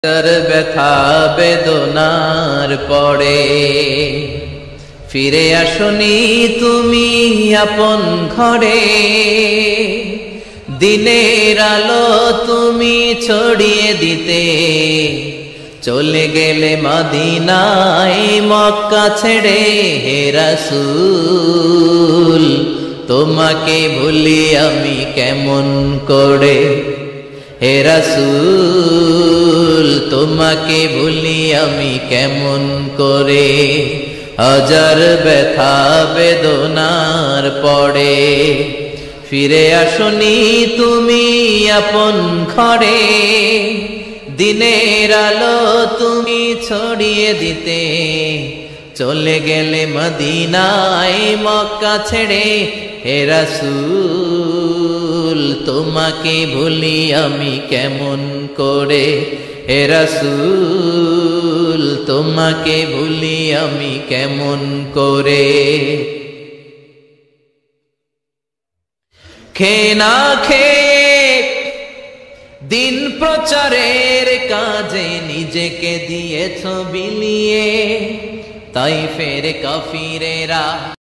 তার ব্যথা বেদনার পরে ফিরে আসনি তুমি আপন ঘরে। দিনের আলো তুমি ছড়িয়ে দিতে চলে গেলে মদিনায় মক্কা ছেড়ে। হে রাসূল তোমাকে ভুলি আমি কেমন করে। হে রাসূল তোমাকে ভুলি আমি কেমন করে। হাজার ব্যথা বেদনার পরে ফিরে আসনি তুমি আপন ঘরে। দিনের আলো তুমি ছড়িয়ে দিতে চলে গেলে মদিনায় মক্কা ছেড়ে। হে রাসূল তোমাকে ভুলি আমি কেমন করে। হে রাসূল তোমাকে ভুলি আমি কেমন করে। খেয়ে না খেয়ে দিন প্রচারের কাজে নিজেকে দিয়েছ বিলিয়ে। তাইফের কাফিরেরা